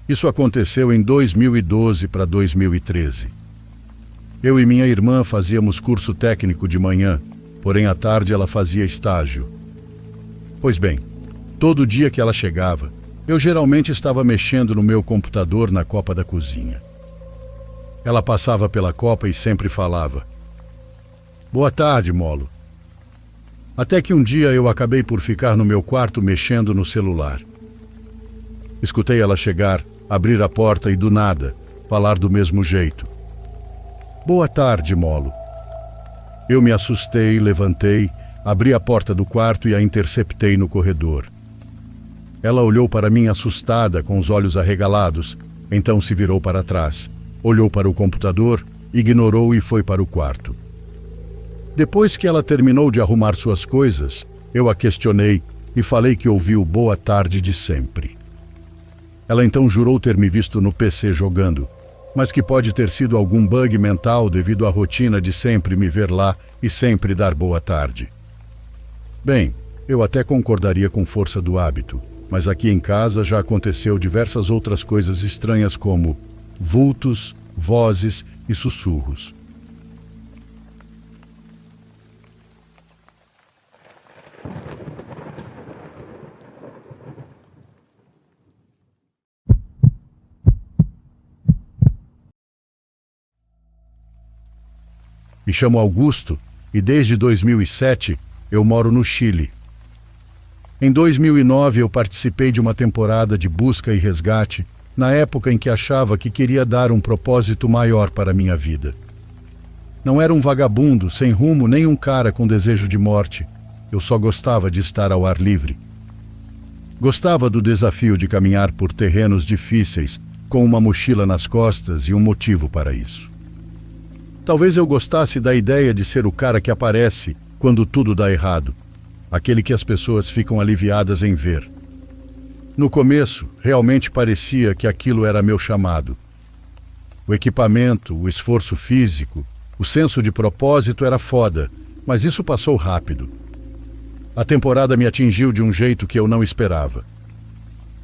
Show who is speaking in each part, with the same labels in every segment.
Speaker 1: Isso aconteceu em 2012 para 2013. Eu e minha irmã fazíamos curso técnico de manhã, porém à tarde ela fazia estágio. Pois bem, todo dia que ela chegava, eu geralmente estava mexendo no meu computador na copa da cozinha. Ela passava pela copa e sempre falava: "Boa tarde, Molo." Até que um dia eu acabei por ficar no meu quarto mexendo no celular. Escutei ela chegar, abrir a porta e, do nada, falar do mesmo jeito: "Boa tarde, Molo." Eu me assustei, levantei, abri a porta do quarto e a interceptei no corredor. Ela olhou para mim assustada, com os olhos arregalados, então se virou para trás, olhou para o computador, ignorou e foi para o quarto. Depois que ela terminou de arrumar suas coisas, eu a questionei e falei que ouvi o boa tarde de sempre. Ela então jurou ter me visto no PC jogando, mas que pode ter sido algum bug mental devido à rotina de sempre me ver lá e sempre dar boa tarde. Bem, eu até concordaria com força do hábito, mas aqui em casa já aconteceu diversas outras coisas estranhas como vultos, vozes e sussurros. Me chamo Augusto e desde 2007 eu moro no Chile. Em 2009 eu participei de uma temporada de busca e resgate, na época em que achava que queria dar um propósito maior para a minha vida. Não era um vagabundo, sem rumo, nem um cara com desejo de morte. Eu só gostava de estar ao ar livre. Gostava do desafio de caminhar por terrenos difíceis, com uma mochila nas costas e um motivo para isso. Talvez eu gostasse da ideia de ser o cara que aparece quando tudo dá errado, aquele que as pessoas ficam aliviadas em ver. No começo, realmente parecia que aquilo era meu chamado. O equipamento, o esforço físico, o senso de propósito era foda, mas isso passou rápido. A temporada me atingiu de um jeito que eu não esperava.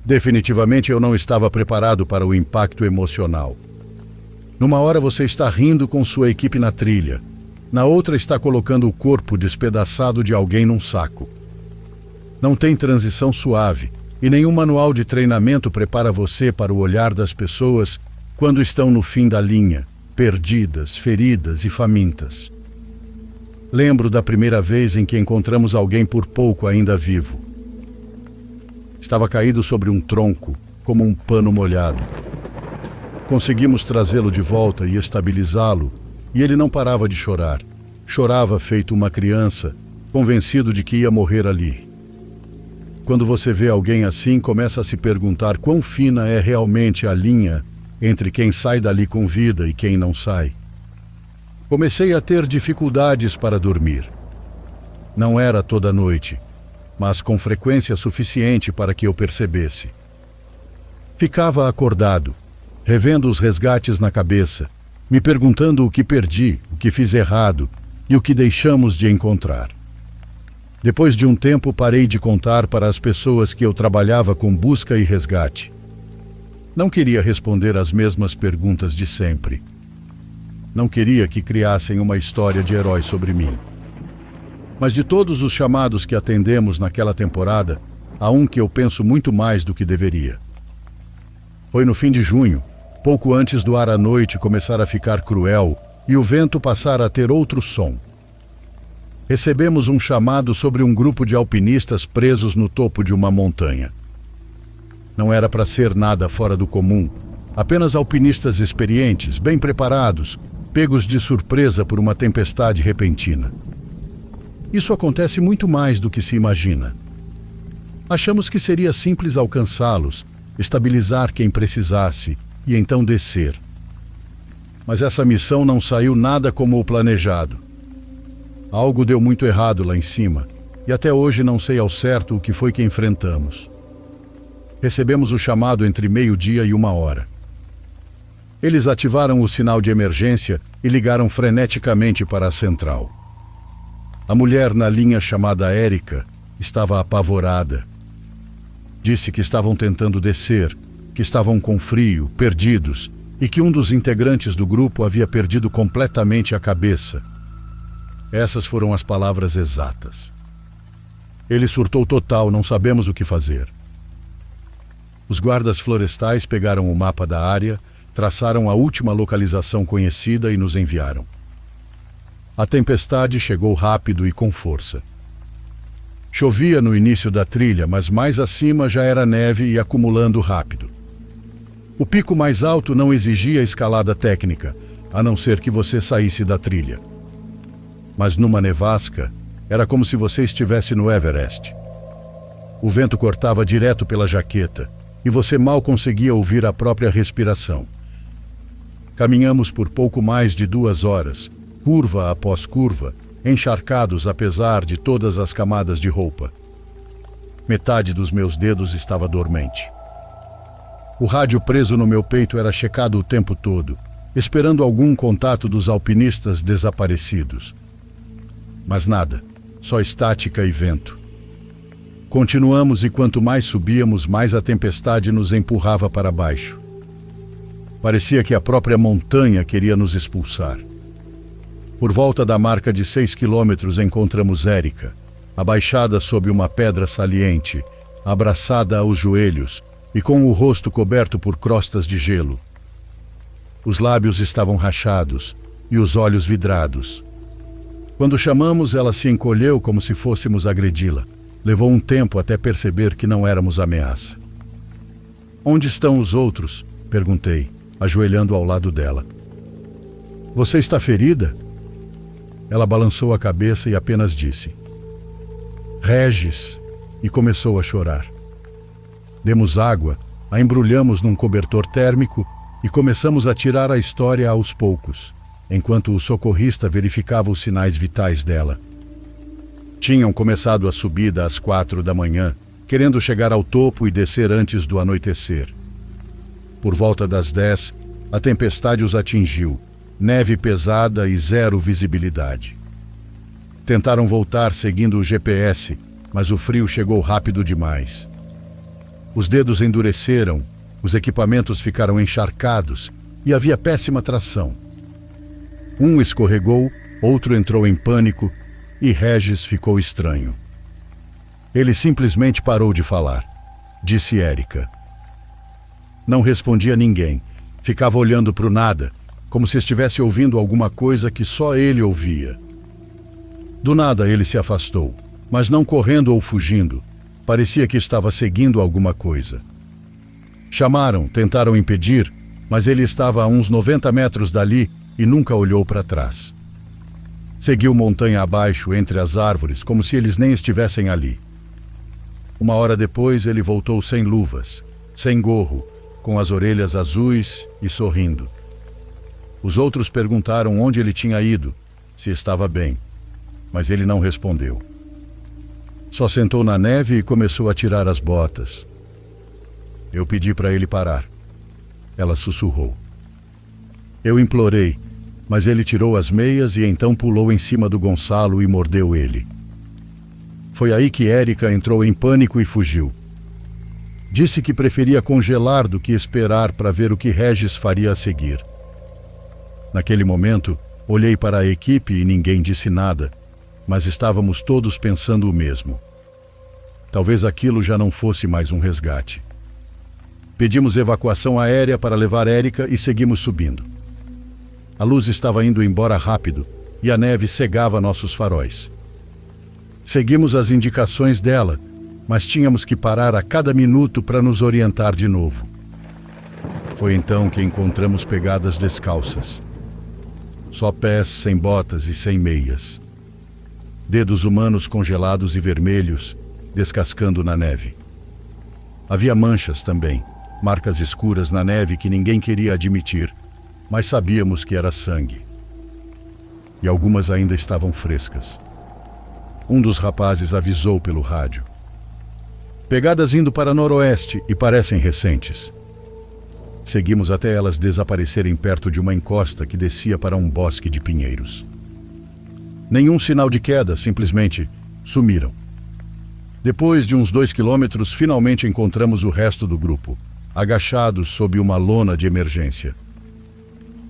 Speaker 1: Definitivamente eu não estava preparado para o impacto emocional. Numa hora você está rindo com sua equipe na trilha, na outra está colocando o corpo despedaçado de alguém num saco. Não tem transição suave e nenhum manual de treinamento prepara você para o olhar das pessoas quando estão no fim da linha, perdidas, feridas e famintas. Lembro da primeira vez em que encontramos alguém por pouco ainda vivo. Estava caído sobre um tronco, como um pano molhado. Conseguimos trazê-lo de volta e estabilizá-lo, e ele não parava de chorar. Chorava feito uma criança, convencido de que ia morrer ali. Quando você vê alguém assim, começa a se perguntar quão fina é realmente a linha entre quem sai dali com vida e quem não sai. Comecei a ter dificuldades para dormir. Não era toda noite, mas com frequência suficiente para que eu percebesse. Ficava acordado, revendo os resgates na cabeça, me perguntando o que perdi, o que fiz errado e o que deixamos de encontrar. Depois de um tempo, parei de contar para as pessoas que eu trabalhava com busca e resgate. Não queria responder as mesmas perguntas de sempre. Não queria que criassem uma história de herói sobre mim. Mas de todos os chamados que atendemos naquela temporada, há um que eu penso muito mais do que deveria. Foi no fim de junho, pouco antes do ar à noite começar a ficar cruel e o vento passar a ter outro som. Recebemos um chamado sobre um grupo de alpinistas presos no topo de uma montanha. Não era para ser nada fora do comum, apenas alpinistas experientes, bem preparados, pegos de surpresa por uma tempestade repentina. Isso acontece muito mais do que se imagina. Achamos que seria simples alcançá-los, estabilizar quem precisasse e então descer. Mas essa missão não saiu nada como o planejado. Algo deu muito errado lá em cima, e até hoje não sei ao certo o que foi que enfrentamos. Recebemos o chamado entre 12:00 e 1h. Eles ativaram o sinal de emergência e ligaram freneticamente para a central. A mulher na linha chamada Érica estava apavorada. Disse que estavam tentando descer, que estavam com frio, perdidos, e que um dos integrantes do grupo havia perdido completamente a cabeça. Essas foram as palavras exatas. Ele surtou total, não sabemos o que fazer. Os guardas florestais pegaram o mapa da área, traçaram a última localização conhecida e nos enviaram. A tempestade chegou rápido e com força. Chovia no início da trilha, mas mais acima já era neve e acumulando rápido. O pico mais alto não exigia escalada técnica, a não ser que você saísse da trilha. Mas numa nevasca, era como se você estivesse no Everest. O vento cortava direto pela jaqueta e você mal conseguia ouvir a própria respiração. Caminhamos por pouco mais de 2 horas, curva após curva, encharcados apesar de todas as camadas de roupa. Metade dos meus dedos estava dormente. O rádio preso no meu peito era checado o tempo todo, esperando algum contato dos alpinistas desaparecidos. Mas nada, só estática e vento. Continuamos e quanto mais subíamos, mais a tempestade nos empurrava para baixo. Parecia que a própria montanha queria nos expulsar. Por volta da marca de 6 quilômetros encontramos Érica, abaixada sob uma pedra saliente, abraçada aos joelhos e com o rosto coberto por crostas de gelo. Os lábios estavam rachados e os olhos vidrados. Quando chamamos, ela se encolheu como se fôssemos agredi-la. Levou um tempo até perceber que não éramos ameaça. "Onde estão os outros?" perguntei, ajoelhando ao lado dela. "Você está ferida?" Ela balançou a cabeça e apenas disse: "Regis", e começou a chorar. Demos água, a embrulhamos num cobertor térmico e começamos a tirar a história aos poucos, enquanto o socorrista verificava os sinais vitais dela. Tinham começado a subida às 4 da manhã, querendo chegar ao topo e descer antes do anoitecer. Por volta das 10, a tempestade os atingiu, neve pesada e zero visibilidade. Tentaram voltar seguindo o GPS, mas o frio chegou rápido demais. Os dedos endureceram, os equipamentos ficaram encharcados e havia péssima tração. Um escorregou, outro entrou em pânico e Regis ficou estranho. Ele simplesmente parou de falar, disse Érica. Não respondia a ninguém, ficava olhando para o nada, como se estivesse ouvindo alguma coisa que só ele ouvia. Do nada ele se afastou, mas não correndo ou fugindo. Parecia que estava seguindo alguma coisa. Chamaram, tentaram impedir, mas ele estava a uns 90 metros dali e nunca olhou para trás. Seguiu montanha abaixo entre as árvores, como se eles nem estivessem ali. 1 hora depois ele voltou sem luvas, sem gorro, com as orelhas azuis e sorrindo. Os outros perguntaram onde ele tinha ido, se estava bem, mas ele não respondeu. Só sentou na neve e começou a tirar as botas. Eu pedi para ele parar. Ela sussurrou. Eu implorei, mas ele tirou as meias e então pulou em cima do Gonçalo e mordeu ele. Foi aí que Érica entrou em pânico e fugiu. Disse que preferia congelar do que esperar para ver o que Regis faria a seguir. Naquele momento, olhei para a equipe e ninguém disse nada, mas estávamos todos pensando o mesmo. Talvez aquilo já não fosse mais um resgate. Pedimos evacuação aérea para levar Érica e seguimos subindo. A luz estava indo embora rápido e a neve cegava nossos faróis. Seguimos as indicações dela, mas tínhamos que parar a cada minuto para nos orientar de novo. Foi então que encontramos pegadas descalças. Só pés sem botas e sem meias. Dedos humanos congelados e vermelhos, descascando na neve. Havia manchas também, marcas escuras na neve que ninguém queria admitir, mas sabíamos que era sangue. E algumas ainda estavam frescas. Um dos rapazes avisou pelo rádio. Pegadas indo para noroeste e parecem recentes. Seguimos até elas desaparecerem perto de uma encosta que descia para um bosque de pinheiros. Nenhum sinal de queda, simplesmente sumiram. Depois de uns 2 quilômetros, finalmente encontramos o resto do grupo, agachados sob uma lona de emergência.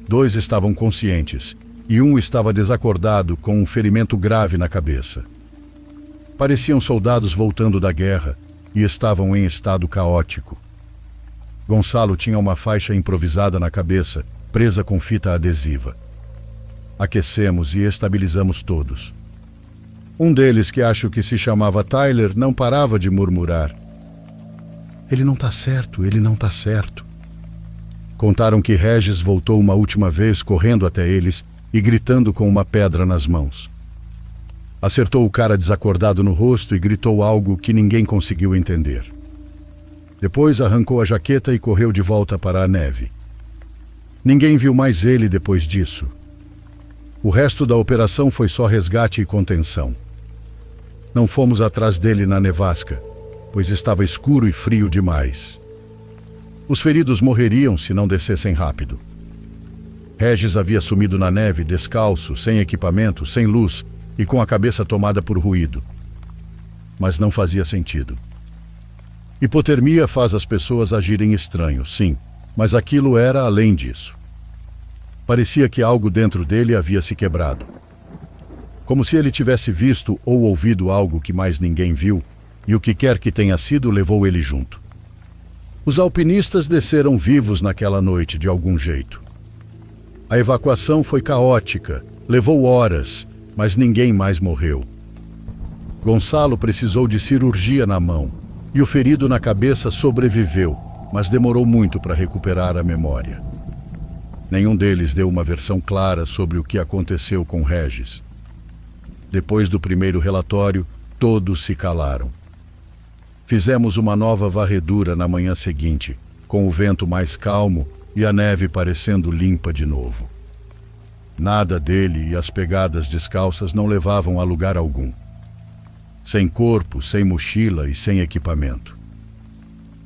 Speaker 1: 2 estavam conscientes e um estava desacordado com um ferimento grave na cabeça. Pareciam soldados voltando da guerra e estavam em estado caótico. Gonçalo tinha uma faixa improvisada na cabeça, presa com fita adesiva. Aquecemos e estabilizamos todos. Um deles, que acho que se chamava Tyler, não parava de murmurar: "Ele não tá certo, ele não tá certo." Contaram que Regis voltou uma última vez correndo até eles e gritando com uma pedra nas mãos. Acertou o cara desacordado no rosto e gritou algo que ninguém conseguiu entender. Depois arrancou a jaqueta e correu de volta para a neve. Ninguém viu mais ele depois disso. O resto da operação foi só resgate e contenção. Não fomos atrás dele na nevasca, pois estava escuro e frio demais. Os feridos morreriam se não descessem rápido. Regis havia sumido na neve, descalço, sem equipamento, sem luz e com a cabeça tomada por ruído. Mas não fazia sentido. Hipotermia faz as pessoas agirem estranho, sim, mas aquilo era além disso. Parecia que algo dentro dele havia se quebrado. Como se ele tivesse visto ou ouvido algo que mais ninguém viu, e o que quer que tenha sido levou ele junto. Os alpinistas desceram vivos naquela noite de algum jeito. A evacuação foi caótica, levou horas, mas ninguém mais morreu. Gonçalo precisou de cirurgia na mão, e o ferido na cabeça sobreviveu, mas demorou muito para recuperar a memória. Nenhum deles deu uma versão clara sobre o que aconteceu com Regis. Depois do primeiro relatório, todos se calaram. Fizemos uma nova varredura na manhã seguinte, com o vento mais calmo e a neve parecendo limpa de novo. Nada dele e as pegadas descalças não levavam a lugar algum. Sem corpo, sem mochila e sem equipamento.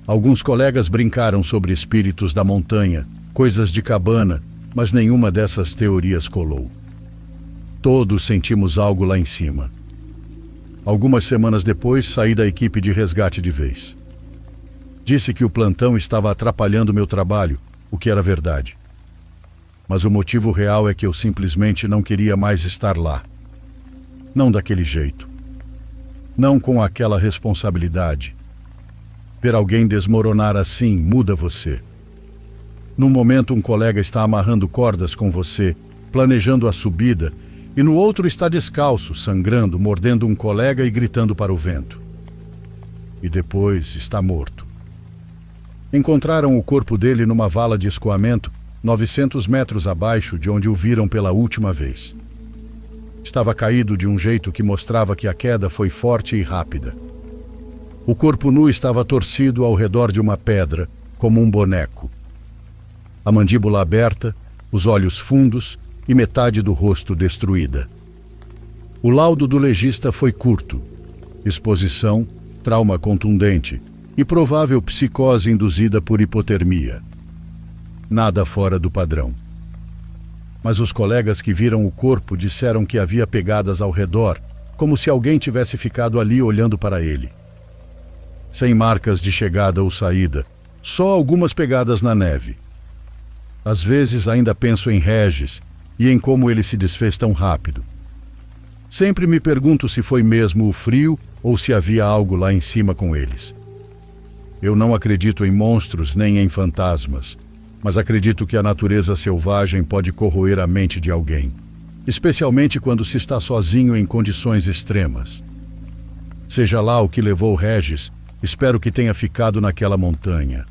Speaker 1: Alguns colegas brincaram sobre espíritos da montanha, coisas de cabana, mas nenhuma dessas teorias colou. Todos sentimos algo lá em cima. Algumas semanas depois, saí da equipe de resgate de vez. Disse que o plantão estava atrapalhando meu trabalho, o que era verdade. Mas o motivo real é que eu simplesmente não queria mais estar lá. Não daquele jeito. Não com aquela responsabilidade. Ver alguém desmoronar assim muda você. Num momento, um colega está amarrando cordas com você, planejando a subida, e no outro está descalço, sangrando, mordendo um colega e gritando para o vento. E depois está morto. Encontraram o corpo dele numa vala de escoamento, 900 metros abaixo de onde o viram pela última vez. Estava caído de um jeito que mostrava que a queda foi forte e rápida. O corpo nu estava torcido ao redor de uma pedra, como um boneco. A mandíbula aberta, os olhos fundos e metade do rosto destruída. O laudo do legista foi curto: exposição, trauma contundente e provável psicose induzida por hipotermia. Nada fora do padrão. Mas os colegas que viram o corpo disseram que havia pegadas ao redor, como se alguém tivesse ficado ali olhando para ele. Sem marcas de chegada ou saída, só algumas pegadas na neve. Às vezes ainda penso em Regis e em como ele se desfez tão rápido. Sempre me pergunto se foi mesmo o frio ou se havia algo lá em cima com eles. Eu não acredito em monstros nem em fantasmas, mas acredito que a natureza selvagem pode corroer a mente de alguém, especialmente quando se está sozinho em condições extremas. Seja lá o que levou Regis, espero que tenha ficado naquela montanha.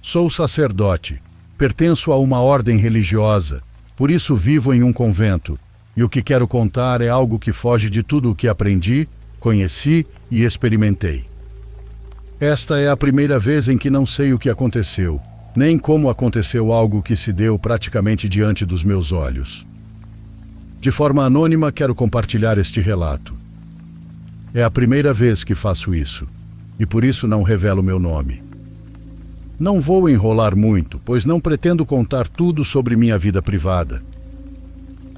Speaker 1: Sou sacerdote, pertenço a uma ordem religiosa, por isso vivo em um convento, e o que quero contar é algo que foge de tudo o que aprendi, conheci e experimentei. Esta é a primeira vez em que não sei o que aconteceu, nem como aconteceu algo que se deu praticamente diante dos meus olhos. De forma anônima, quero compartilhar este relato. É a primeira vez que faço isso, e por isso não revelo meu nome. Não vou enrolar muito, pois não pretendo contar tudo sobre minha vida privada.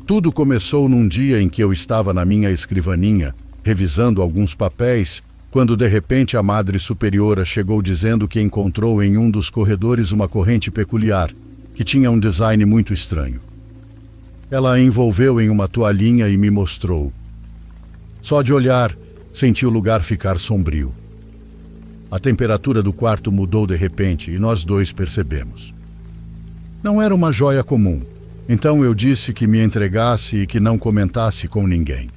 Speaker 1: Tudo começou num dia em que eu estava na minha escrivaninha, revisando alguns papéis, quando de repente a Madre Superiora chegou dizendo que encontrou em um dos corredores uma corrente peculiar, que tinha um design muito estranho. Ela a envolveu em uma toalhinha e me mostrou. Só de olhar, senti o lugar ficar sombrio. A temperatura do quarto mudou de repente e nós dois percebemos. Não era uma joia comum, então eu disse que me entregasse e que não comentasse com ninguém.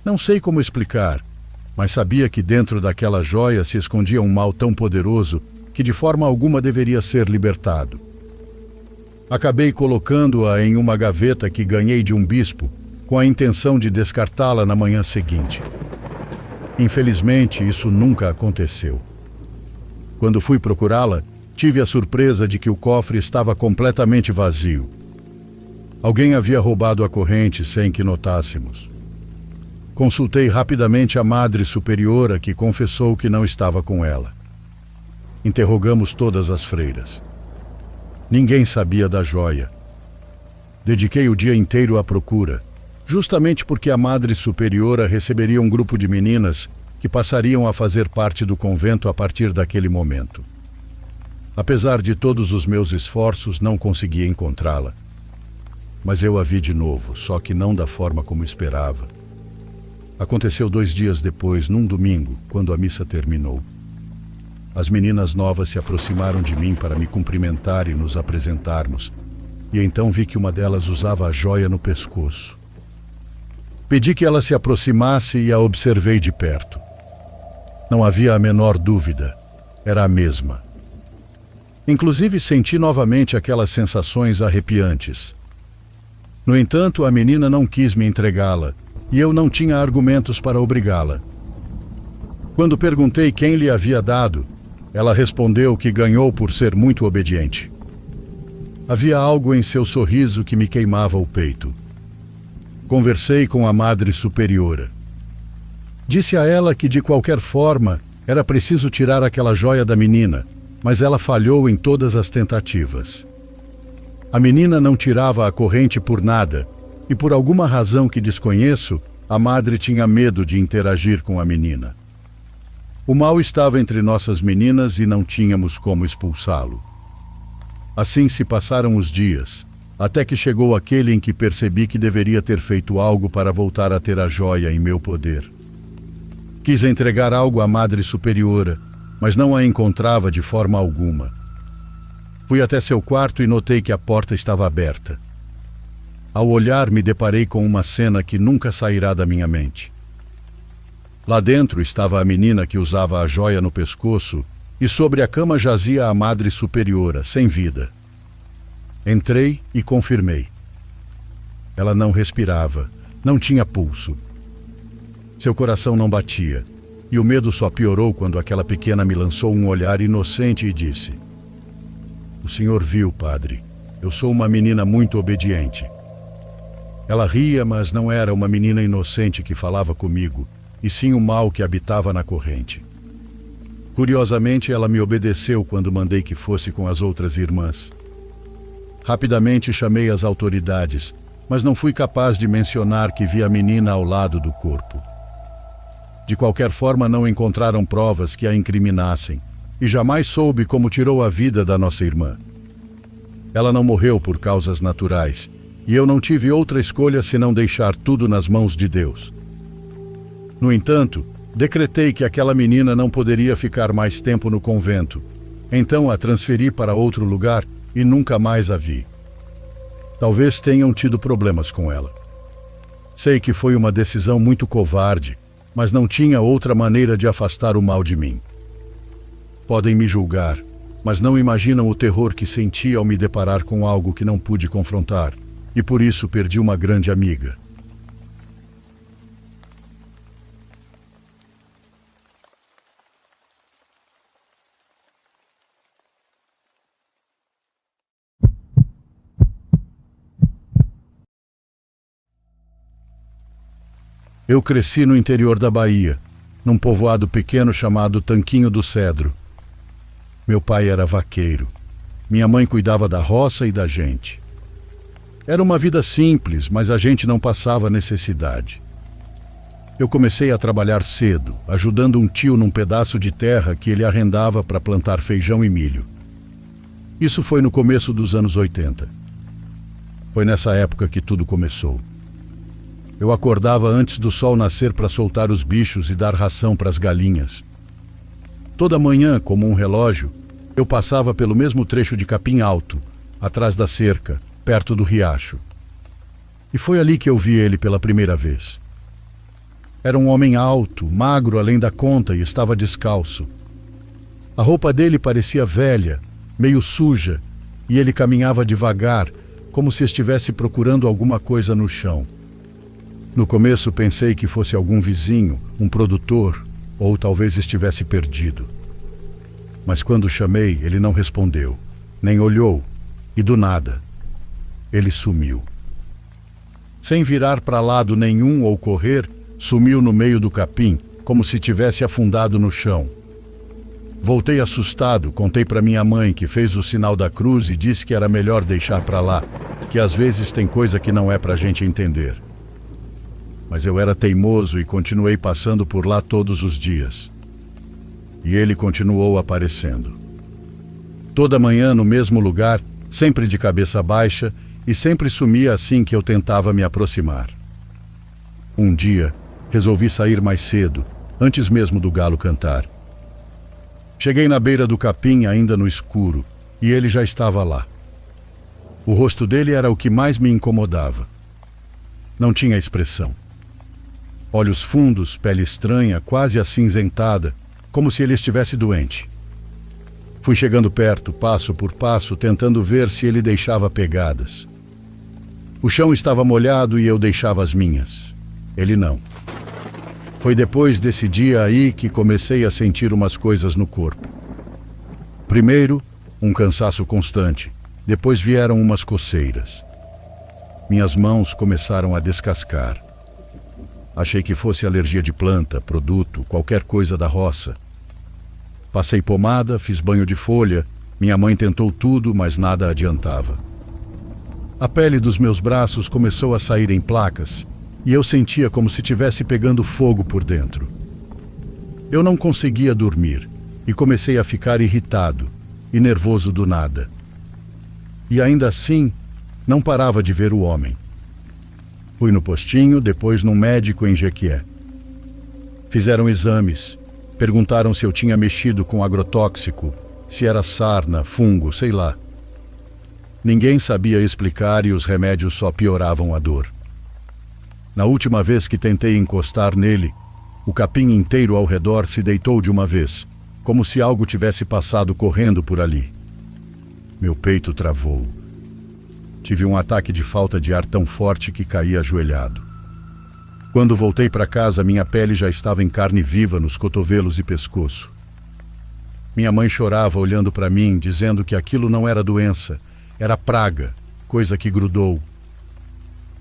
Speaker 1: Não sei como explicar, mas sabia que dentro daquela joia se escondia um mal tão poderoso que de forma alguma deveria ser libertado. Acabei colocando-a em uma gaveta que ganhei de um bispo, com a intenção de descartá-la na manhã seguinte. Infelizmente, isso nunca aconteceu. Quando fui procurá-la, tive a surpresa de que o cofre estava completamente vazio. Alguém havia roubado a corrente sem que notássemos. Consultei rapidamente a Madre Superiora, que confessou que não estava com ela. Interrogamos todas as freiras. Ninguém sabia da joia. Dediquei o dia inteiro à procura, justamente porque a Madre Superiora receberia um grupo de meninas que passariam a fazer parte do convento a partir daquele momento. Apesar de todos os meus esforços, não consegui encontrá-la. Mas eu a vi de novo, só que não da forma como esperava. Aconteceu 2 dias depois, num domingo, quando a missa terminou. As meninas novas se aproximaram de mim para me cumprimentar e nos apresentarmos, e então vi que uma delas usava a joia no pescoço. Pedi que ela se aproximasse e a observei de perto. Não havia a menor dúvida, era a mesma. Inclusive senti novamente aquelas sensações arrepiantes. No entanto, a menina não quis me entregá-la, e eu não tinha argumentos para obrigá-la. Quando perguntei quem lhe havia dado, ela respondeu que ganhou por ser muito obediente. Havia algo em seu sorriso que me queimava o peito. Conversei com a Madre Superiora. Disse a ela que, de qualquer forma, era preciso tirar aquela joia da menina, mas ela falhou em todas as tentativas. A menina não tirava a corrente por nada, e por alguma razão que desconheço, a madre tinha medo de interagir com a menina. O mal estava entre nossas meninas e não tínhamos como expulsá-lo. Assim se passaram os dias, até que chegou aquele em que percebi que deveria ter feito algo para voltar a ter a joia em meu poder. Quis entregar algo à Madre Superiora, mas não a encontrava de forma alguma. Fui até seu quarto e notei que a porta estava aberta. Ao olhar, me deparei com uma cena que nunca sairá da minha mente. Lá dentro estava a menina que usava a joia no pescoço e sobre a cama jazia a Madre Superiora, sem vida. Entrei e confirmei. Ela não respirava, não tinha pulso. Seu coração não batia, e o medo só piorou quando aquela pequena me lançou um olhar inocente e disse: "O senhor viu, padre, eu sou uma menina muito obediente." Ela ria, mas não era uma menina inocente que falava comigo, e sim o mal que habitava na corrente. Curiosamente, ela me obedeceu quando mandei que fosse com as outras irmãs. Rapidamente chamei as autoridades, mas não fui capaz de mencionar que vi a menina ao lado do corpo. De qualquer forma, não encontraram provas que a incriminassem, e jamais soube como tirou a vida da nossa irmã. Ela não morreu por causas naturais, e eu não tive outra escolha senão deixar tudo nas mãos de Deus. No entanto, decretei que aquela menina não poderia ficar mais tempo no convento, então a transferi para outro lugar e nunca mais a vi. Talvez tenham tido problemas com ela. Sei que foi uma decisão muito covarde, mas não tinha outra maneira de afastar o mal de mim. Podem me julgar, mas não imaginam o terror que senti ao me deparar com algo que não pude confrontar, e por isso perdi uma grande amiga. Eu cresci no interior da Bahia, num povoado pequeno chamado Tanquinho do Cedro. Meu pai era vaqueiro. Minha mãe cuidava da roça e da gente. Era uma vida simples, mas a gente não passava necessidade. Eu comecei a trabalhar cedo, ajudando um tio num pedaço de terra que ele arrendava para plantar feijão e milho. Isso foi no começo dos anos 80. Foi nessa época que tudo começou. Eu acordava antes do sol nascer para soltar os bichos e dar ração para as galinhas. Toda manhã, como um relógio, eu passava pelo mesmo trecho de capim alto, atrás da cerca, perto do riacho. E foi ali que eu vi ele pela primeira vez. Era um homem alto, magro além da conta e estava descalço. A roupa dele parecia velha, meio suja, e ele caminhava devagar, como se estivesse procurando alguma coisa no chão. No começo pensei que fosse algum vizinho, um produtor, ou talvez estivesse perdido. Mas quando chamei, ele não respondeu, nem olhou, e do nada, ele sumiu. Sem virar para lado nenhum ou correr, sumiu no meio do capim, como se tivesse afundado no chão. Voltei assustado, contei para minha mãe, que fez o sinal da cruz e disse que era melhor deixar para lá, que às vezes tem coisa que não é para a gente entender. Mas eu era teimoso e continuei passando por lá todos os dias. E ele continuou aparecendo. Toda manhã no mesmo lugar, sempre de cabeça baixa, e sempre sumia assim que eu tentava me aproximar. Um dia, resolvi sair mais cedo, antes mesmo do galo cantar. Cheguei na beira do capim ainda no escuro, e ele já estava lá. O rosto dele era o que mais me incomodava. Não tinha expressão. Olhos fundos, pele estranha, quase acinzentada, como se ele estivesse doente. Fui chegando perto, passo por passo, tentando ver se ele deixava pegadas. O chão estava molhado e eu deixava as minhas. Ele não. Foi depois desse dia aí que comecei a sentir umas coisas no corpo. Primeiro, um cansaço constante. Depois vieram umas coceiras. Minhas mãos começaram a descascar. Achei que fosse alergia de planta, produto, qualquer coisa da roça. Passei pomada, fiz banho de folha. Minha mãe tentou tudo, mas nada adiantava. A pele dos meus braços começou a sair em placas e eu sentia como se estivesse pegando fogo por dentro. Eu não conseguia dormir e comecei a ficar irritado e nervoso do nada. E ainda assim, não parava de ver o homem. Fui no postinho, depois num médico em Jequié. Fizeram exames, perguntaram se eu tinha mexido com agrotóxico, se era sarna, fungo, sei lá. Ninguém sabia explicar e os remédios só pioravam a dor. Na última vez que tentei encostar nele, o capim inteiro ao redor se deitou de uma vez, como se algo tivesse passado correndo por ali. Meu peito travou. Tive um ataque de falta de ar tão forte que caí ajoelhado. Quando voltei para casa, minha pele já estava em carne viva nos cotovelos e pescoço. Minha mãe chorava olhando para mim, dizendo que aquilo não era doença, era praga, coisa que grudou.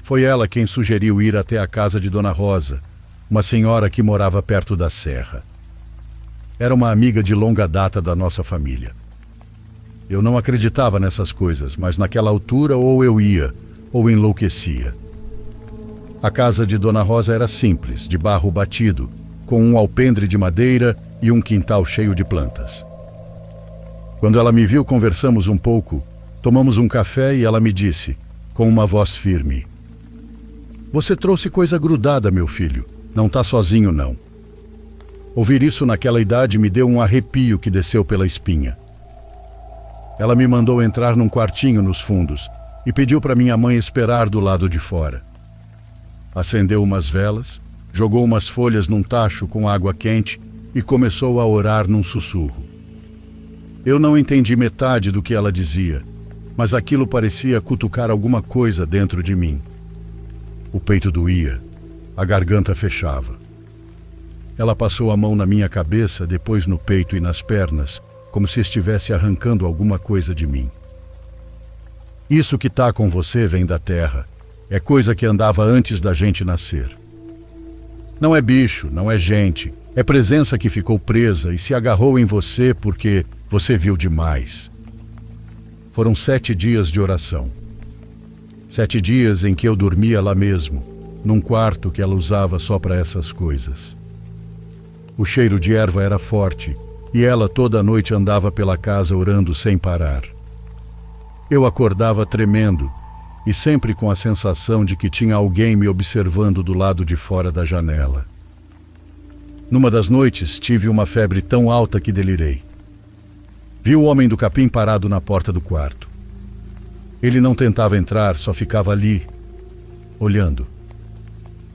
Speaker 1: Foi ela quem sugeriu ir até a casa de Dona Rosa, uma senhora que morava perto da serra. Era uma amiga de longa data da nossa família. Eu não acreditava nessas coisas, mas naquela altura ou eu ia, ou enlouquecia. A casa de Dona Rosa era simples, de barro batido, com um alpendre de madeira e um quintal cheio de plantas. Quando ela me viu, conversamos um pouco, tomamos um café e ela me disse, com uma voz firme: "Você trouxe coisa grudada, meu filho. Não está sozinho, não." Ouvir isso naquela idade me deu um arrepio que desceu pela espinha. Ela me mandou entrar num quartinho nos fundos e pediu para minha mãe esperar do lado de fora. Acendeu umas velas, jogou umas folhas num tacho com água quente e começou a orar num sussurro. Eu não entendi metade do que ela dizia, mas aquilo parecia cutucar alguma coisa dentro de mim. O peito doía, a garganta fechava. Ela passou a mão na minha cabeça, depois no peito e nas pernas, como se estivesse arrancando alguma coisa de mim. "Isso que tá com você vem da terra. É coisa que andava antes da gente nascer. Não é bicho, não é gente. É presença que ficou presa e se agarrou em você porque você viu demais. Foram 7 dias de oração. 7 dias em que eu dormia lá mesmo, num quarto que ela usava só para essas coisas. O cheiro de erva era forte e ela toda noite andava pela casa orando sem parar. Eu acordava tremendo e sempre com a sensação de que tinha alguém me observando do lado de fora da janela. Numa das noites, tive uma febre tão alta que delirei. Vi o homem do capim parado na porta do quarto. Ele não tentava entrar, só ficava ali, olhando.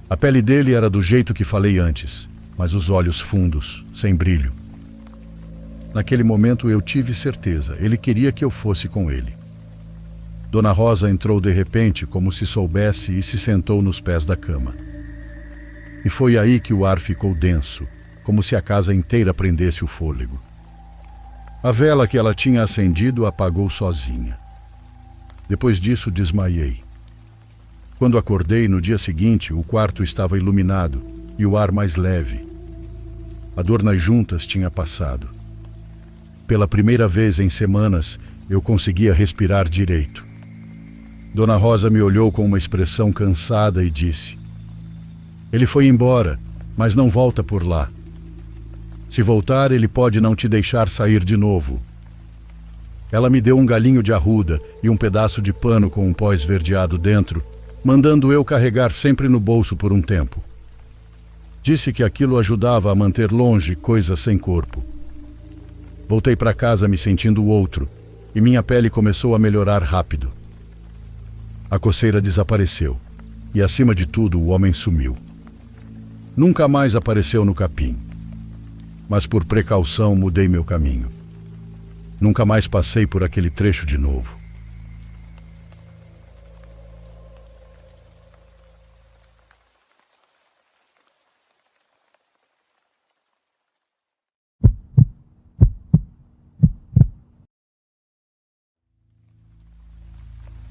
Speaker 1: A pele dele era do jeito que falei antes, mas os olhos fundos, sem brilho. Naquele momento eu tive certeza, ele queria que eu fosse com ele. Dona Rosa entrou de repente, como se soubesse, e se sentou nos pés da cama. E foi aí que o ar ficou denso, como se a casa inteira prendesse o fôlego. A vela que ela tinha acendido apagou sozinha. Depois disso, desmaiei. Quando acordei, no dia seguinte, o quarto estava iluminado e o ar mais leve. A dor nas juntas tinha passado. Pela primeira vez em semanas, eu conseguia respirar direito. Dona Rosa me olhou com uma expressão cansada e disse: "Ele foi embora, mas não volta por lá. Se voltar, ele pode não te deixar sair de novo." Ela me deu um galinho de arruda e um pedaço de pano com um pó esverdeado dentro, mandando eu carregar sempre no bolso por um tempo. Disse que aquilo ajudava a manter longe coisas sem corpo. Voltei para casa me sentindo outro, e minha pele começou a melhorar rápido. A coceira desapareceu, e acima de tudo o homem sumiu. Nunca mais apareceu no capim, mas por precaução mudei meu caminho. Nunca mais passei por aquele trecho de novo.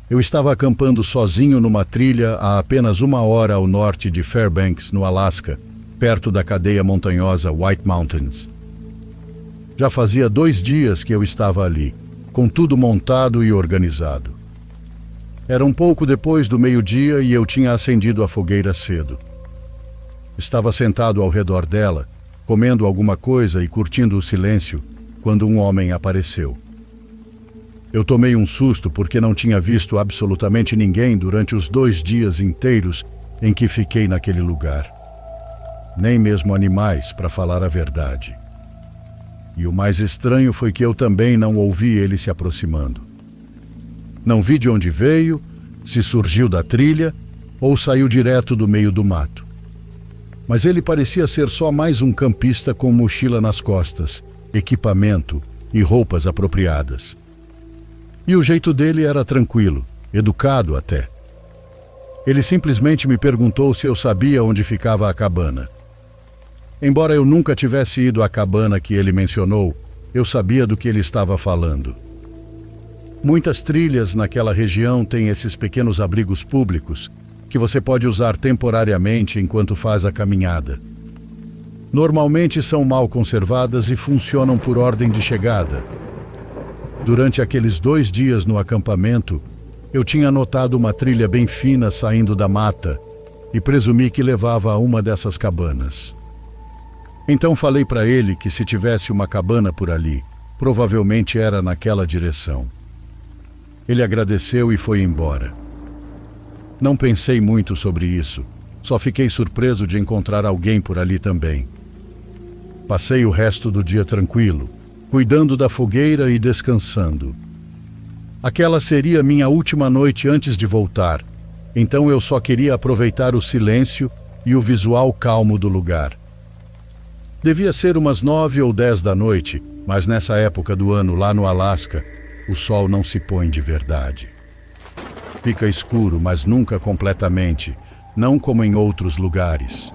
Speaker 1: Eu estava acampando sozinho numa trilha a apenas 1 hora ao norte de Fairbanks, no Alasca, perto da cadeia montanhosa White Mountains. Já fazia 2 dias que eu estava ali, com tudo montado e organizado. Era um pouco depois do meio-dia e eu tinha acendido a fogueira cedo. Estava sentado ao redor dela, comendo alguma coisa e curtindo o silêncio, quando um homem apareceu. Eu tomei um susto porque não tinha visto absolutamente ninguém durante os 2 dias inteiros em que fiquei naquele lugar. Nem mesmo animais, para falar a verdade. E o mais estranho foi que eu também não ouvi ele se aproximando. Não vi de onde veio, se surgiu da trilha ou saiu direto do meio do mato. Mas ele parecia ser só mais um campista com mochila nas costas, equipamento e roupas apropriadas. E o jeito dele era tranquilo, educado até. Ele simplesmente me perguntou se eu sabia onde ficava a cabana. Embora eu nunca tivesse ido à cabana que ele mencionou, eu sabia do que ele estava falando. Muitas trilhas naquela região têm esses pequenos abrigos públicos que você pode usar temporariamente enquanto faz a caminhada. Normalmente são mal conservadas e funcionam por ordem de chegada. Durante aqueles 2 dias no acampamento, eu tinha notado uma trilha bem fina saindo da mata e presumi que levava a uma dessas cabanas. Então falei para ele que se tivesse uma cabana por ali, provavelmente era naquela direção. Ele agradeceu e foi embora. Não pensei muito sobre isso, só fiquei surpreso de encontrar alguém por ali também. Passei o resto do dia tranquilo, cuidando da fogueira e descansando. Aquela seria minha última noite antes de voltar, então eu só queria aproveitar o silêncio e o visual calmo do lugar. Devia ser umas 9 ou 10 da noite, mas nessa época do ano lá no Alasca, o sol não se põe de verdade. Fica escuro, mas nunca completamente, não como em outros lugares.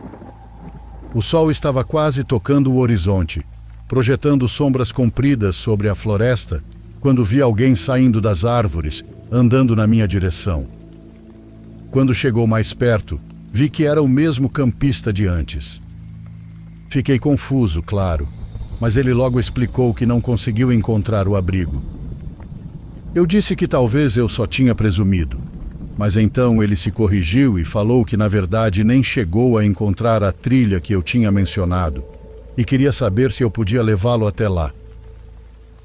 Speaker 1: O sol estava quase tocando o horizonte, projetando sombras compridas sobre a floresta, quando vi alguém saindo das árvores, andando na minha direção. Quando chegou mais perto, vi que era o mesmo campista de antes. Fiquei confuso, claro, mas ele logo explicou que não conseguiu encontrar o abrigo. Eu disse que talvez eu só tinha presumido, mas então ele se corrigiu e falou que na verdade nem chegou a encontrar a trilha que eu tinha mencionado e queria saber se eu podia levá-lo até lá.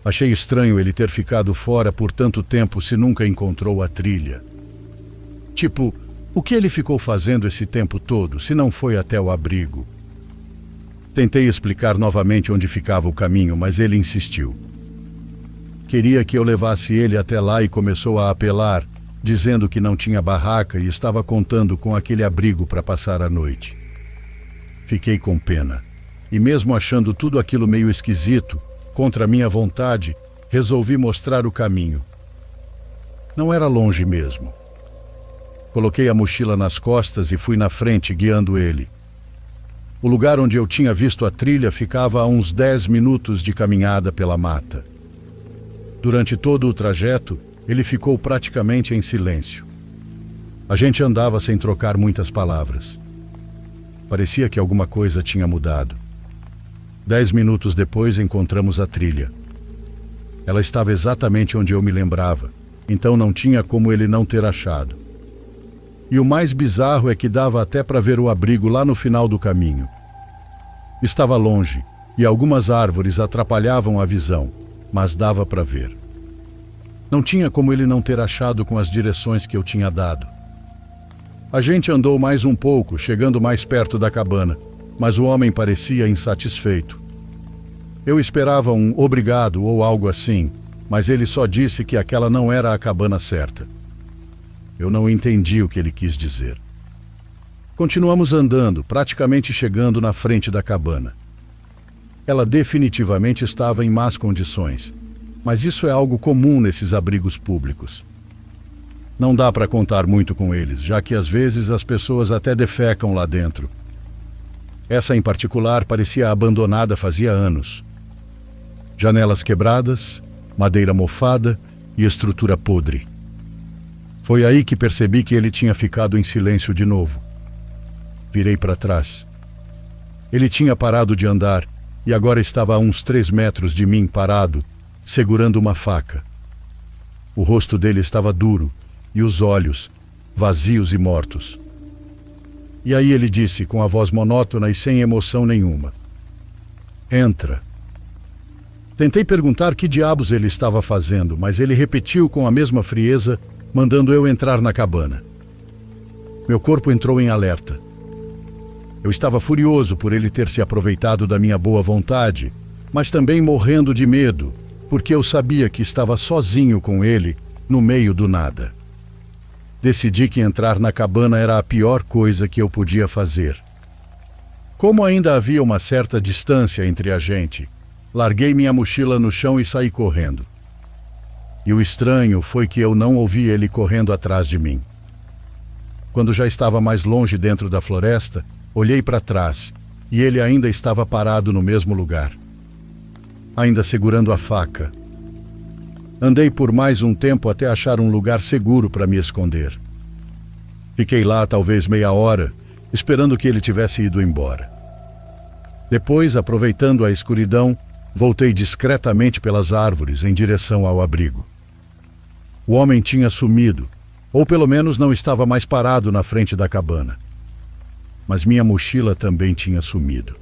Speaker 1: Achei estranho ele ter ficado fora por tanto tempo se nunca encontrou a trilha. Tipo, o que ele ficou fazendo esse tempo todo, se não foi até o abrigo? Tentei explicar novamente onde ficava o caminho, mas ele insistiu. Queria que eu levasse ele até lá e começou a apelar, dizendo que não tinha barraca e estava contando com aquele abrigo para passar a noite. Fiquei com pena, e mesmo achando tudo aquilo meio esquisito, contra minha vontade, resolvi mostrar o caminho. Não era longe mesmo. Coloquei a mochila nas costas e fui na frente, guiando ele. O lugar onde eu tinha visto a trilha ficava a uns 10 minutos de caminhada pela mata. Durante todo o trajeto, ele ficou praticamente em silêncio. A gente andava sem trocar muitas palavras. Parecia que alguma coisa tinha mudado. 10 minutos depois encontramos a trilha. Ela estava exatamente onde eu me lembrava, então não tinha como ele não ter achado. E o mais bizarro é que dava até para ver o abrigo lá no final do caminho. Estava longe e algumas árvores atrapalhavam a visão, mas dava para ver. Não tinha como ele não ter achado com as direções que eu tinha dado. A gente andou mais um pouco, chegando mais perto da cabana, mas o homem parecia insatisfeito. Eu esperava um obrigado ou algo assim, mas ele só disse que aquela não era a cabana certa. Eu não entendi o que ele quis dizer. Continuamos andando, praticamente chegando na frente da cabana. Ela definitivamente estava em más condições, mas isso é algo comum nesses abrigos públicos. Não dá para contar muito com eles, já que às vezes as pessoas até defecam lá dentro. Essa em particular parecia abandonada fazia anos. Janelas quebradas, madeira mofada e estrutura podre. Foi aí que percebi que ele tinha ficado em silêncio de novo. Virei para trás. Ele tinha parado de andar e agora estava a uns 3 metros de mim parado, segurando uma faca. O rosto dele estava duro e os olhos, vazios e mortos. E aí ele disse, com a voz monótona e sem emoção nenhuma: "Entra." Tentei perguntar que diabos ele estava fazendo, mas ele repetiu com a mesma frieza, mandando eu entrar na cabana. Meu corpo entrou em alerta. Eu estava furioso por ele ter se aproveitado da minha boa vontade, mas também morrendo de medo, porque eu sabia que estava sozinho com ele, no meio do nada. Decidi que entrar na cabana era a pior coisa que eu podia fazer. Como ainda havia uma certa distância entre a gente, larguei minha mochila no chão e saí correndo. E o estranho foi que eu não ouvi ele correndo atrás de mim. Quando já estava mais longe dentro da floresta, olhei para trás e ele ainda estava parado no mesmo lugar, ainda segurando a faca. Andei por mais um tempo até achar um lugar seguro para me esconder. Fiquei lá talvez meia hora, esperando que ele tivesse ido embora. Depois, aproveitando a escuridão, voltei discretamente pelas árvores em direção ao abrigo. O homem tinha sumido, ou pelo menos não estava mais parado na frente da cabana. Mas minha mochila também tinha sumido.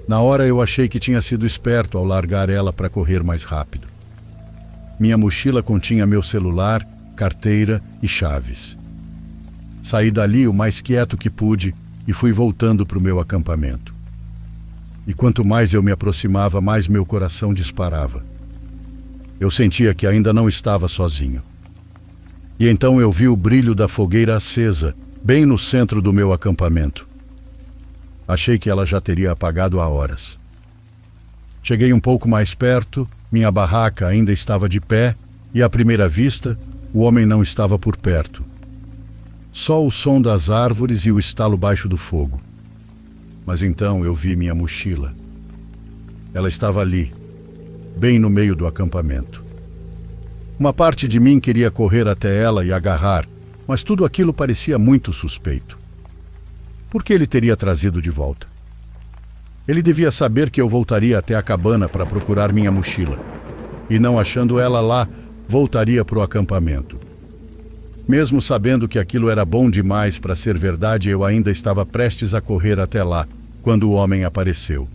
Speaker 1: Na hora eu achei que tinha sido esperto ao largar ela para correr mais rápido. Minha mochila continha meu celular, carteira e chaves. Saí dali o mais quieto que pude e fui voltando para o meu acampamento. E quanto mais eu me aproximava, mais meu coração disparava. Eu sentia que ainda não estava sozinho. E então eu vi o brilho da fogueira acesa, bem no centro do meu acampamento. Achei que ela já teria apagado há horas. Cheguei um pouco mais perto, minha barraca ainda estava de pé e, à primeira vista, o homem não estava por perto. Só o som das árvores e o estalo baixo do fogo. Mas então eu vi minha mochila. Ela estava ali, bem no meio do acampamento. Uma parte de mim queria correr até ela e agarrar, mas tudo aquilo parecia muito suspeito. Por que ele teria trazido de volta? Ele devia saber que eu voltaria até a cabana para procurar minha mochila. E não achando ela lá, voltaria para o acampamento. Mesmo sabendo que aquilo era bom demais para ser verdade, eu ainda estava prestes a correr até lá, quando o homem apareceu.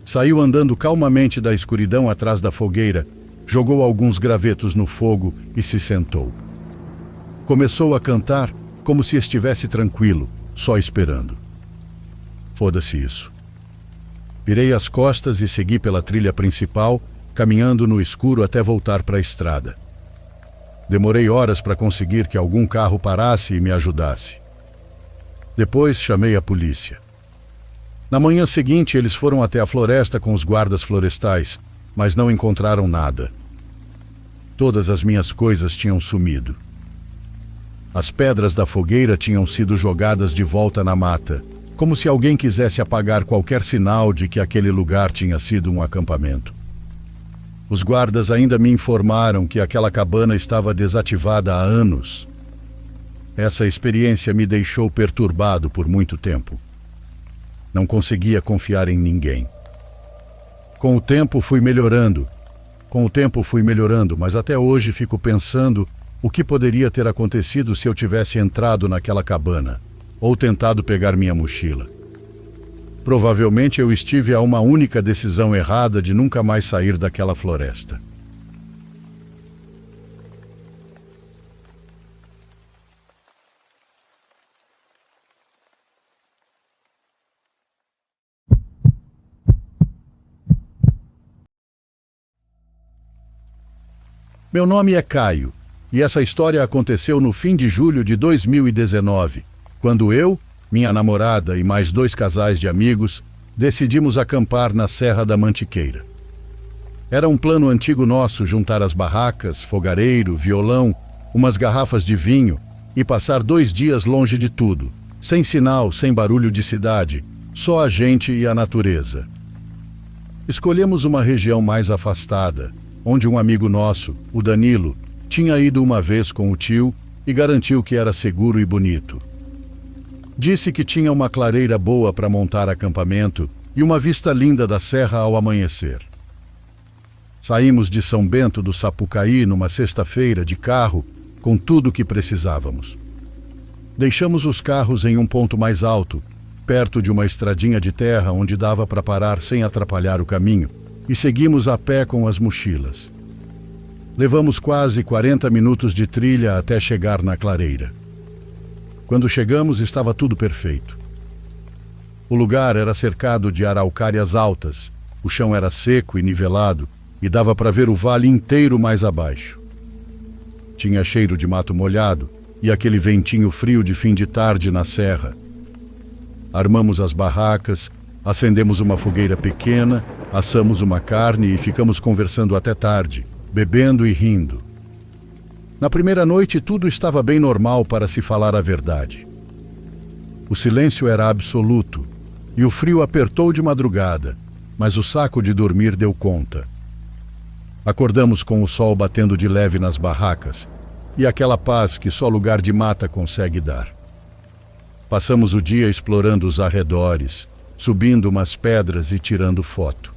Speaker 1: Saiu andando calmamente da escuridão atrás da fogueira, jogou alguns gravetos no fogo e se sentou. Começou a cantar como se estivesse tranquilo, só esperando. Foda-se isso. Virei as costas e segui pela trilha principal, caminhando no escuro até voltar para a estrada. Demorei horas para conseguir que algum carro parasse e me ajudasse. Depois chamei a polícia. Na manhã seguinte, eles foram até a floresta com os guardas florestais, mas não encontraram nada. Todas as minhas coisas tinham sumido. As pedras da fogueira tinham sido jogadas de volta na mata, como se alguém quisesse apagar qualquer sinal de que aquele lugar tinha sido um acampamento. Os guardas ainda me informaram que aquela cabana estava desativada há anos. Essa experiência me deixou perturbado por muito tempo. Não conseguia confiar em ninguém. Com o tempo fui melhorando, mas até hoje fico pensando o que poderia ter acontecido se eu tivesse entrado naquela cabana ou tentado pegar minha mochila. Provavelmente eu estive a uma única decisão errada de nunca mais sair daquela floresta. Meu nome é Caio, e essa história aconteceu no fim de julho de 2019, quando eu, minha namorada e mais 2 casais de amigos decidimos acampar na Serra da Mantiqueira. Era um plano antigo nosso juntar as barracas, fogareiro, violão, umas garrafas de vinho e passar 2 dias longe de tudo, sem sinal, sem barulho de cidade, só a gente e a natureza. Escolhemos uma região mais afastada, onde um amigo nosso, o Danilo, tinha ido uma vez com o tio e garantiu que era seguro e bonito. Disse que tinha uma clareira boa para montar acampamento e uma vista linda da serra ao amanhecer. Saímos de São Bento do Sapucaí numa sexta-feira de carro com tudo o que precisávamos. Deixamos os carros em um ponto mais alto, perto de uma estradinha de terra onde dava para parar sem atrapalhar o caminho, e seguimos a pé com as mochilas. Levamos quase 40 minutos de trilha até chegar na clareira. Quando chegamos, estava tudo perfeito. O lugar era cercado de araucárias altas, o chão era seco e nivelado e dava para ver o vale inteiro mais abaixo. Tinha cheiro de mato molhado e aquele ventinho frio de fim de tarde na serra. Armamos as barracas, acendemos uma fogueira pequena, assamos uma carne e ficamos conversando até tarde, bebendo e rindo. Na primeira noite tudo estava bem normal, para se falar a verdade. O silêncio era absoluto e o frio apertou de madrugada, mas o saco de dormir deu conta. Acordamos com o sol batendo de leve nas barracas e aquela paz que só lugar de mata consegue dar. Passamos o dia explorando os arredores, subindo umas pedras e tirando foto.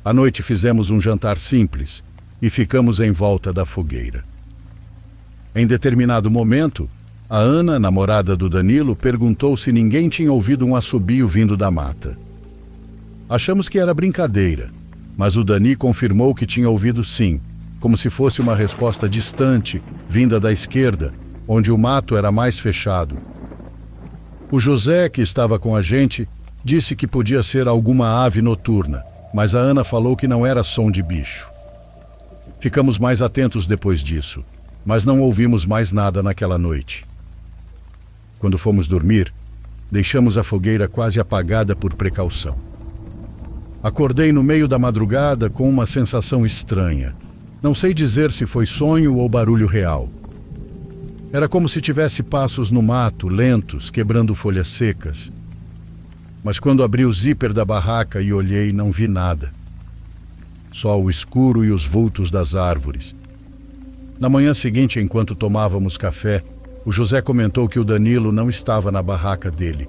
Speaker 1: À noite fizemos um jantar simples e ficamos em volta da fogueira. Em determinado momento, a Ana, namorada do Danilo, perguntou se ninguém tinha ouvido um assobio vindo da mata. Achamos que era brincadeira, mas o Dani confirmou que tinha ouvido sim, como se fosse uma resposta distante, vinda da esquerda, onde o mato era mais fechado. O José, que estava com a gente, disse que podia ser alguma ave noturna, mas a Ana falou que não era som de bicho. Ficamos mais atentos depois disso, mas não ouvimos mais nada naquela noite. Quando fomos dormir, deixamos a fogueira quase apagada por precaução. Acordei no meio da madrugada com uma sensação estranha. Não sei dizer se foi sonho ou barulho real. Era como se tivesse passos no mato, lentos, quebrando folhas secas. Mas quando abri o zíper da barraca e olhei, não vi nada. Só o escuro e os vultos das árvores. Na manhã seguinte, enquanto tomávamos café, o José comentou que o Danilo não estava na barraca dele.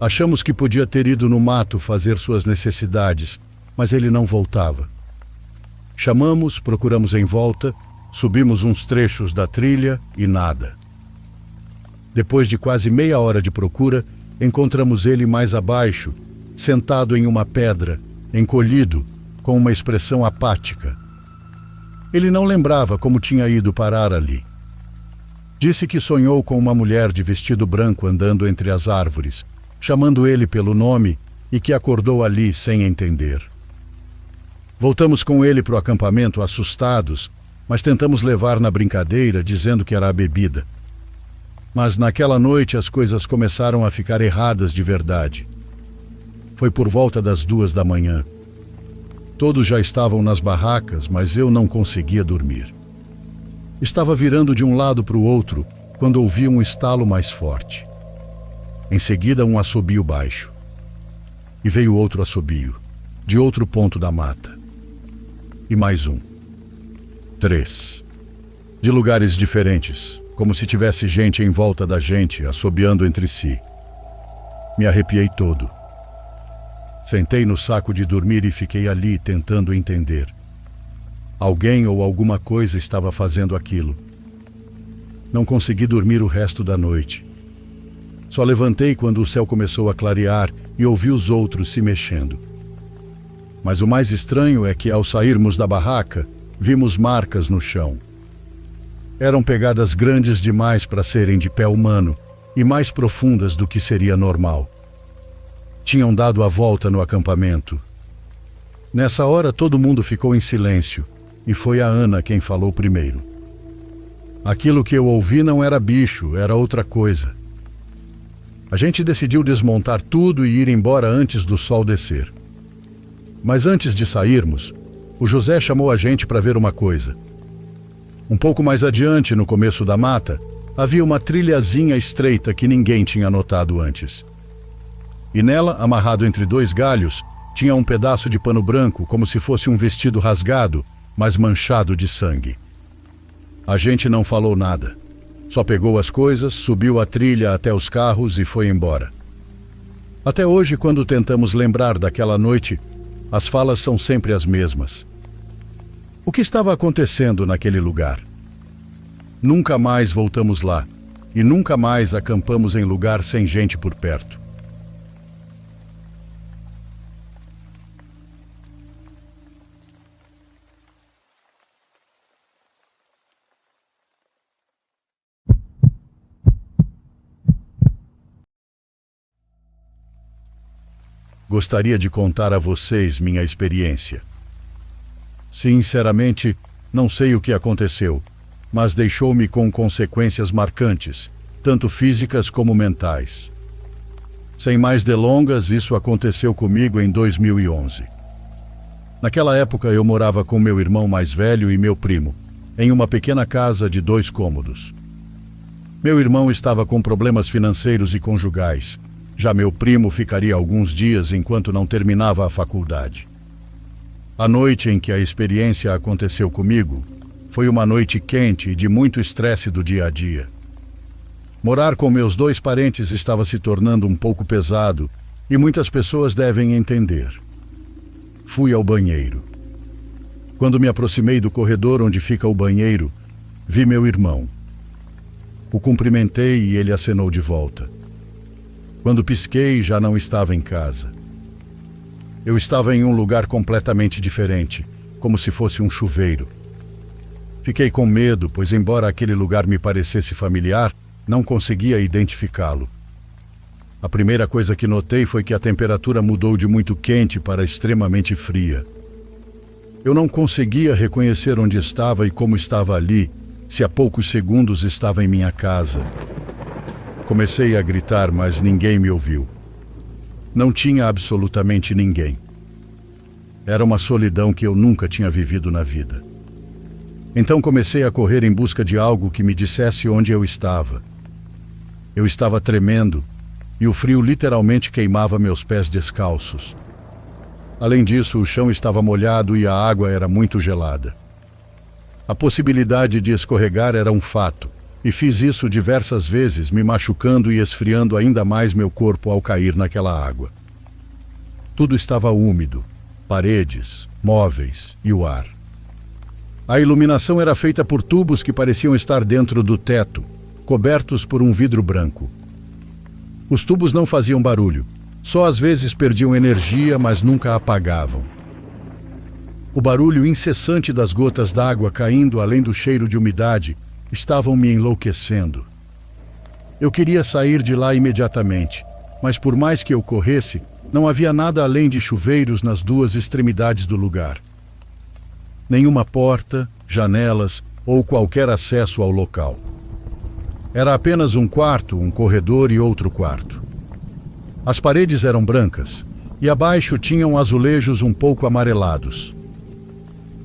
Speaker 1: Achamos que podia ter ido no mato fazer suas necessidades, mas ele não voltava. Chamamos, procuramos em volta, subimos uns trechos da trilha e nada. Depois de quase meia hora de procura, encontramos ele mais abaixo, sentado em uma pedra, encolhido, com uma expressão apática. Ele não lembrava como tinha ido parar ali. Disse que sonhou com uma mulher de vestido branco andando entre as árvores, chamando ele pelo nome e que acordou ali sem entender. Voltamos com ele para o acampamento assustados, mas tentamos levar na brincadeira, dizendo que era a bebida. Mas naquela noite as coisas começaram a ficar erradas de verdade. Foi por volta das 2 da manhã. Todos já estavam nas barracas, mas eu não conseguia dormir. Estava virando de um lado para o outro quando ouvi um estalo mais forte. Em seguida, um assobio baixo. E veio outro assobio, de outro ponto da mata. E mais um. 3. De lugares diferentes, como se tivesse gente em volta da gente, assobiando entre si. Me arrepiei todo. Sentei no saco de dormir e fiquei ali tentando entender. Alguém ou alguma coisa estava fazendo aquilo. Não consegui dormir o resto da noite. Só levantei quando o céu começou a clarear e ouvi os outros se mexendo. Mas o mais estranho é que, ao sairmos da barraca, vimos marcas no chão. Eram pegadas grandes demais para serem de pé humano e mais profundas do que seria normal. Tinham dado a volta no acampamento. Nessa hora, todo mundo ficou em silêncio e foi a Ana quem falou primeiro. Aquilo que eu ouvi não era bicho, era outra coisa. A gente decidiu desmontar tudo e ir embora antes do sol descer. Mas antes de sairmos, o José chamou a gente para ver uma coisa. Um pouco mais adiante, no começo da mata, havia uma trilhazinha estreita que ninguém tinha notado antes. E nela, amarrado entre 2 galhos, tinha um pedaço de pano branco, como se fosse um vestido rasgado, mas manchado de sangue. A gente não falou nada. Só pegou as coisas, subiu a trilha até os carros e foi embora. Até hoje, quando tentamos lembrar daquela noite, as falas são sempre as mesmas. O que estava acontecendo naquele lugar? Nunca mais voltamos lá e nunca mais acampamos em lugar sem gente por perto. Gostaria de contar a vocês minha experiência. Sinceramente, não sei o que aconteceu, mas deixou-me com consequências marcantes, tanto físicas como mentais. Sem mais delongas, isso aconteceu comigo em 2011. Naquela época, eu morava com meu irmão mais velho e meu primo, em uma pequena casa de 2 cômodos. Meu irmão estava com problemas financeiros e conjugais. Já meu primo ficaria alguns dias enquanto não terminava a faculdade. A noite em que a experiência aconteceu comigo foi uma noite quente e de muito estresse do dia a dia. Morar com meus 2 parentes estava se tornando um pouco pesado e muitas pessoas devem entender. Fui ao banheiro. Quando me aproximei do corredor onde fica o banheiro, vi meu irmão. O cumprimentei e ele acenou de volta. Quando pisquei, já não estava em casa. Eu estava em um lugar completamente diferente, como se fosse um chuveiro. Fiquei com medo, pois embora aquele lugar me parecesse familiar, não conseguia identificá-lo. A primeira coisa que notei foi que a temperatura mudou de muito quente para extremamente fria. Eu não conseguia reconhecer onde estava e como estava ali, se há poucos segundos estava em minha casa. Comecei a gritar, mas ninguém me ouviu. Não tinha absolutamente ninguém. Era uma solidão que eu nunca tinha vivido na vida. Então comecei a correr em busca de algo que me dissesse onde eu estava. Eu estava tremendo e o frio literalmente queimava meus pés descalços. Além disso, o chão estava molhado e a água era muito gelada. A possibilidade de escorregar era um fato, e fiz isso diversas vezes, me machucando e esfriando ainda mais meu corpo ao cair naquela água. Tudo estava úmido, paredes, móveis e o ar. A iluminação era feita por tubos que pareciam estar dentro do teto, cobertos por um vidro branco. Os tubos não faziam barulho, só às vezes perdiam energia, mas nunca apagavam. O barulho incessante das gotas d'água caindo, além do cheiro de umidade, estavam me enlouquecendo. Eu queria sair de lá imediatamente, mas por mais que eu corresse, não havia nada além de chuveiros nas duas extremidades do lugar. Nenhuma porta, janelas ou qualquer acesso ao local. Era apenas um quarto, um corredor e outro quarto. As paredes eram brancas e abaixo tinham azulejos um pouco amarelados.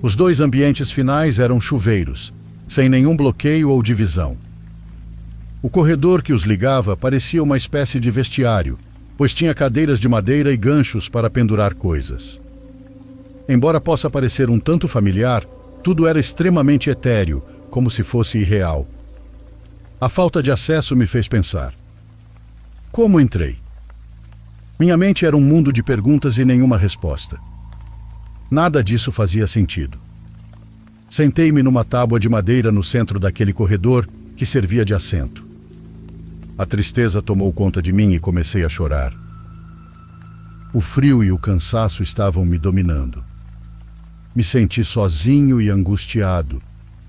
Speaker 1: Os dois ambientes finais eram chuveiros, sem nenhum bloqueio ou divisão. O corredor que os ligava parecia uma espécie de vestiário, pois tinha cadeiras de madeira e ganchos para pendurar coisas. Embora possa parecer um tanto familiar, tudo era extremamente etéreo, como se fosse irreal. A falta de acesso me fez pensar. Como entrei? Minha mente era um mundo de perguntas e nenhuma resposta. Nada disso fazia sentido. Sentei-me numa tábua de madeira no centro daquele corredor que servia de assento. A tristeza tomou conta de mim e comecei a chorar. O frio e o cansaço estavam me dominando. Me senti sozinho e angustiado,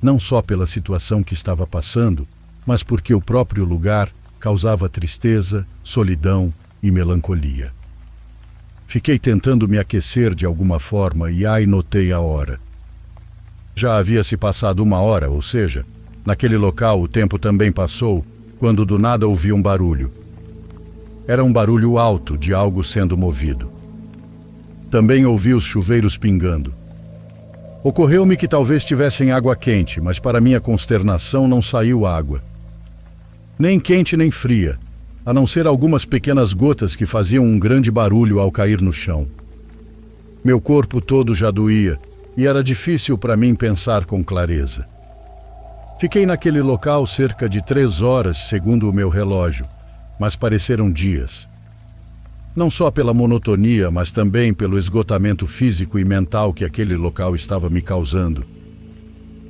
Speaker 1: não só pela situação que estava passando, mas porque o próprio lugar causava tristeza, solidão e melancolia. Fiquei tentando me aquecer de alguma forma e notei a hora. Já havia se passado 1 hora, ou seja, naquele local o tempo também passou, quando do nada ouvi um barulho. Era um barulho alto de algo sendo movido. Também ouvi os chuveiros pingando. Ocorreu-me que talvez tivessem água quente, mas para minha consternação não saiu água. Nem quente nem fria, a não ser algumas pequenas gotas que faziam um grande barulho ao cair no chão. Meu corpo todo já doía e era difícil para mim pensar com clareza. Fiquei naquele local cerca de 3 horas, segundo o meu relógio, mas pareceram dias. Não só pela monotonia, mas também pelo esgotamento físico e mental que aquele local estava me causando.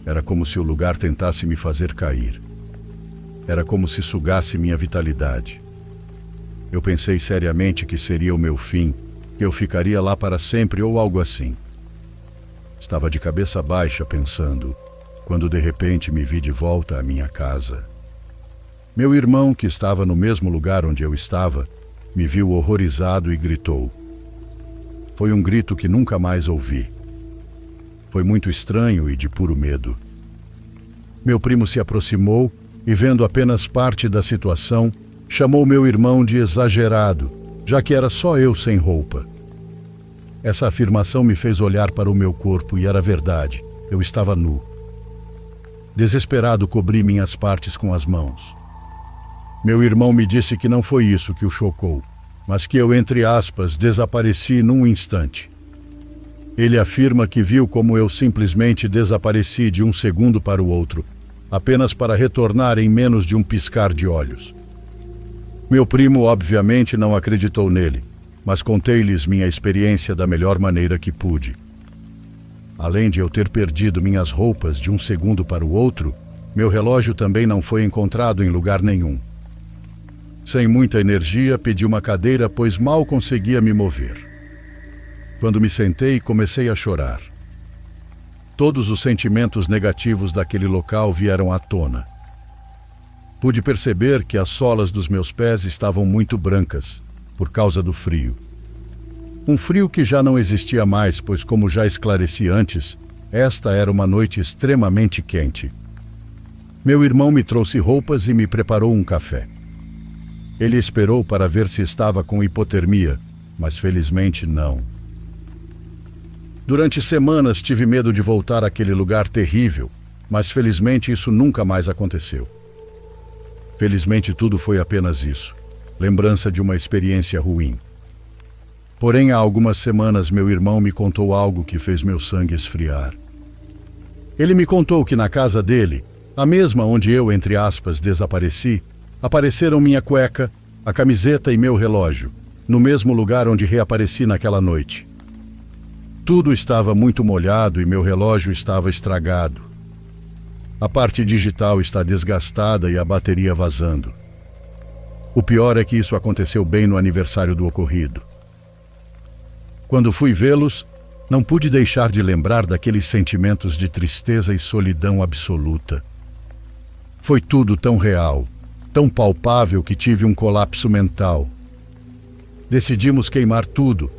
Speaker 1: Era como se o lugar tentasse me fazer cair. Era como se sugasse minha vitalidade. Eu pensei seriamente que seria o meu fim, que eu ficaria lá para sempre ou algo assim. Estava de cabeça baixa pensando, quando de repente me vi de volta à minha casa. Meu irmão, que estava no mesmo lugar onde eu estava, me viu horrorizado e gritou. Foi um grito que nunca mais ouvi. Foi muito estranho e de puro medo. Meu primo se aproximou e, vendo apenas parte da situação, chamou meu irmão de exagerado, já que era só eu sem roupa. Essa afirmação me fez olhar para o meu corpo e era verdade, eu estava nu. Desesperado, cobri minhas partes com as mãos. Meu irmão me disse que não foi isso que o chocou, mas que eu, entre aspas, desapareci num instante. Ele afirma que viu como eu simplesmente desapareci de um segundo para o outro, apenas para retornar em menos de um piscar de olhos. Meu primo, obviamente, não acreditou nele, mas contei-lhes minha experiência da melhor maneira que pude. Além de eu ter perdido minhas roupas de um segundo para o outro, meu relógio também não foi encontrado em lugar nenhum. Sem muita energia, pedi uma cadeira, pois mal conseguia me mover. Quando me sentei, comecei a chorar. Todos os sentimentos negativos daquele local vieram à tona. Pude perceber que as solas dos meus pés estavam muito brancas, por causa do frio. Um frio que já não existia mais, pois, como já esclareci antes, esta era uma noite extremamente quente. Meu irmão me trouxe roupas e me preparou um café. Ele esperou para ver se estava com hipotermia, mas felizmente não. Durante semanas tive medo de voltar àquele lugar terrível, mas felizmente isso nunca mais aconteceu. Felizmente tudo foi apenas isso, lembrança de uma experiência ruim. Porém, há algumas semanas meu irmão me contou algo que fez meu sangue esfriar. Ele me contou que na casa dele, A mesma onde eu, entre aspas, desapareci, apareceram minha cueca, a camiseta e meu relógio, no mesmo lugar onde reapareci naquela noite. Tudo estava muito molhado e meu relógio estava estragado. A parte digital está desgastada e a bateria vazando. O pior é que isso aconteceu bem no aniversário do ocorrido. Quando fui vê-los, não pude deixar de lembrar daqueles sentimentos de tristeza e solidão absoluta. Foi tudo tão real, tão palpável que tive um colapso mental. Decidimos queimar tudo,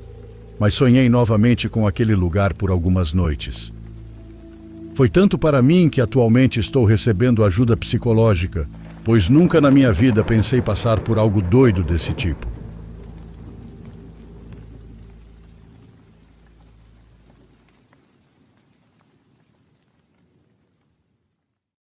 Speaker 1: mas sonhei novamente com aquele lugar por algumas noites. Foi tanto para mim que atualmente estou recebendo ajuda psicológica, pois nunca na minha vida pensei passar por algo doido desse tipo.